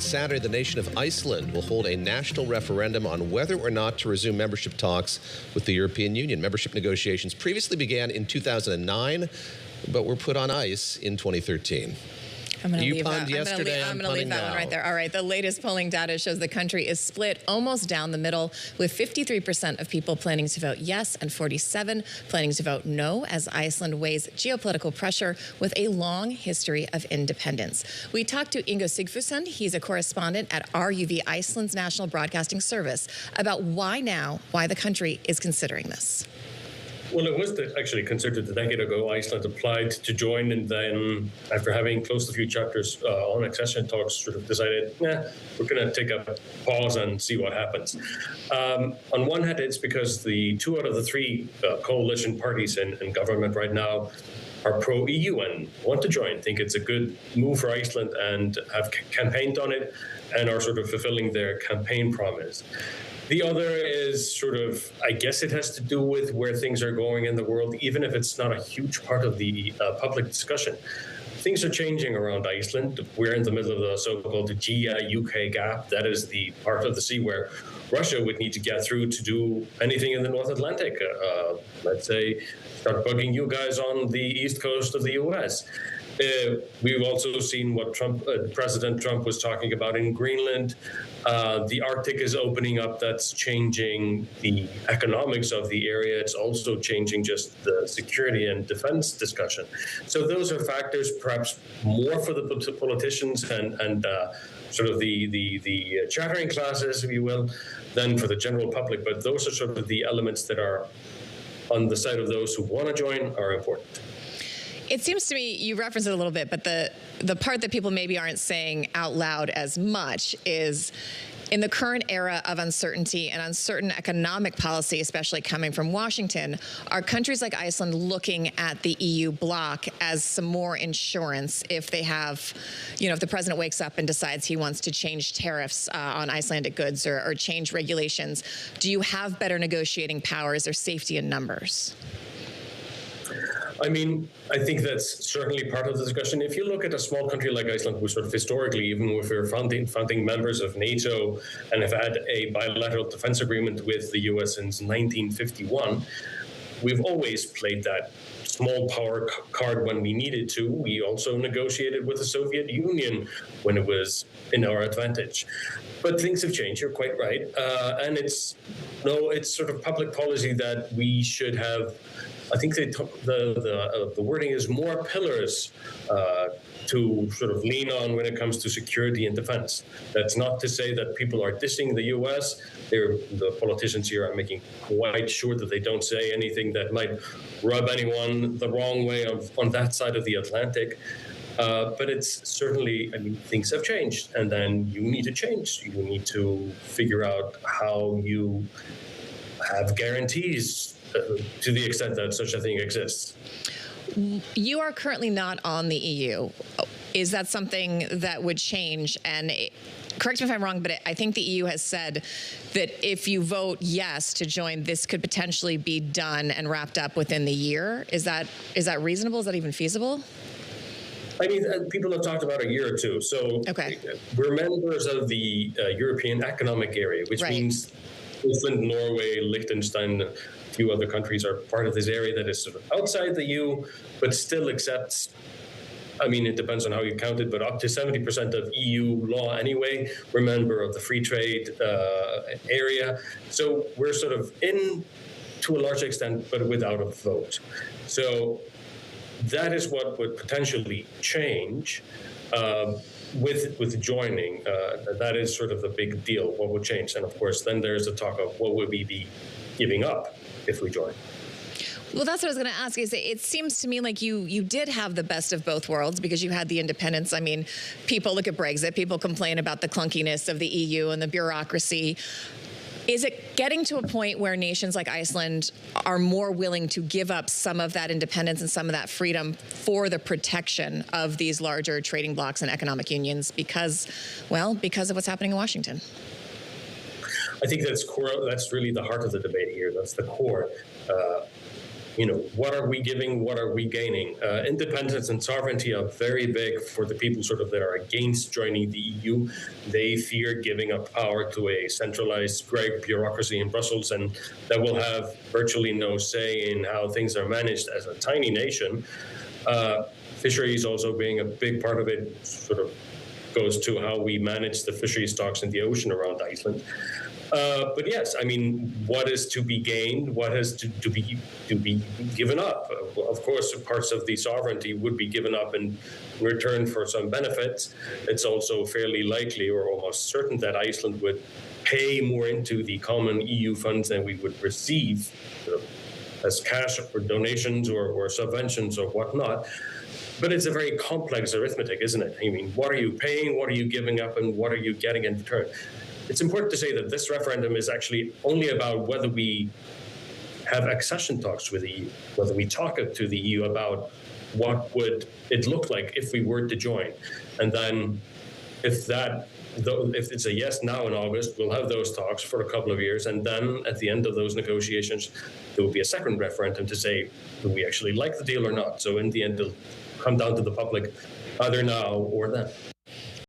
Saturday, the nation of Iceland will hold a national referendum on whether or not to resume membership talks with the European Union. Membership negotiations previously began in 2009, but were put on ice in 2013. I'm going to leave that. I'm going to leave that one right there. All right. The latest polling data shows the country is split almost down the middle, with 53% of people planning to vote yes and 47% planning to vote no, as Iceland weighs geopolitical pressure with a long history of independence. We talked to Sigfússon. He's a correspondent at RUV, Iceland's national broadcasting service, about why the country is considering this. Well, it was actually considered a decade ago. Iceland applied to join, and then after having closed a few chapters on accession talks, sort of decided, we're going to take a pause and see what happens. On one hand, it's because the 2 out of the 3 coalition parties in government right now are pro-EU and want to join, think it's a good move for Iceland and have campaigned on it and are sort of fulfilling their campaign promise. The other is sort of, I guess it has to do with where things are going in the world, even if it's not a huge part of the public discussion. Things are changing around Iceland. We're in the middle of the so-called GIA-UK gap. That is the part of the sea where Russia would need to get through to do anything in the North Atlantic. Let's say, start bugging you guys on the east coast of the U.S. We've also seen what President Trump was talking about in Greenland. The Arctic is opening up. That's changing the economics of the area. It's also changing just the security and defense discussion. So those are factors perhaps more for the politicians and sort of the chattering classes, if you will, than for the general public. But those are sort of the elements that are on the side of those who want to join are important. It seems to me, you referenced it a little bit, but the part that people maybe aren't saying out loud as much is, in the current era of uncertainty and uncertain economic policy, especially coming from Washington, are countries like Iceland looking at the EU bloc as some more insurance if they have, if the president wakes up and decides he wants to change tariffs on Icelandic goods or change regulations? Do you have better negotiating powers or safety in numbers? I mean, I think that's certainly part of the discussion. If you look at a small country like Iceland, who sort of historically, even if we're founding members of NATO and have had a bilateral defense agreement with the U.S. since 1951, we've always played that small power card when we needed to. We also negotiated with the Soviet Union when it was in our advantage. But things have changed, you're quite right. And it's sort of public policy that we should have. I think the wording is more pillars to sort of lean on when it comes to security and defense. That's not to say that people are dissing the U.S. The politicians here are making quite sure that they don't say anything that might rub anyone the wrong way on that side of the Atlantic. But it's certainly, things have changed, and then you need to change. You need to figure out how you have guarantees to the extent that such a thing exists. You are currently not on the EU. Is that something that would change? And correct me if I'm wrong, but I think the EU has said that if you vote yes to join, this could potentially be done and wrapped up within the year. Is that reasonable? Is that even feasible? I mean, people have talked about a year or two. So we're members of the European Economic Area, which means Iceland, Norway, Liechtenstein, a few other countries are part of this area that is sort of outside the EU, but still accepts, it depends on how you count it, but up to 70% of EU law anyway. We're a member of the free trade area. So we're sort of in, to a large extent, but without a vote. So that is what would potentially change with joining. That is sort of the big deal, what would change. And of course, then there's the talk of what would we be giving up if we join. Well, that's what I was going to ask. It seems to me like you did have the best of both worlds because you had the independence. I mean, people look at Brexit, people complain about the clunkiness of the EU and the bureaucracy. Is it getting to a point where nations like Iceland are more willing to give up some of that independence and some of that freedom for the protection of these larger trading blocs and economic unions because of what's happening in Washington? I think that's core. That's really the heart of the debate here. That's the core. what are we giving? What are we gaining? Independence and sovereignty are very big for the people sort of that are against joining the EU. They fear giving up power to a centralized great bureaucracy in Brussels, and that will have virtually no say in how things are managed as a tiny nation. Fisheries also being a big part of it sort of goes to how we manage the fishery stocks in the ocean around Iceland. But yes, I mean, what is to be gained? What has to be given up? Of course, parts of the sovereignty would be given up in return for some benefits. It's also fairly likely or almost certain that Iceland would pay more into the common EU funds than we would receive as cash or donations or subventions or whatnot. But it's a very complex arithmetic, isn't it? I mean, what are you paying? What are you giving up? And what are you getting in return? It's important to say that this referendum is actually only about whether we have accession talks with the EU, whether we talk to the EU about what would it look like if we were to join. And then if it's a yes now in August, we'll have those talks for a couple of years. And then at the end of those negotiations, there will be a second referendum to say, do we actually like the deal or not? So in the end, it'll come down to the public, either now or then.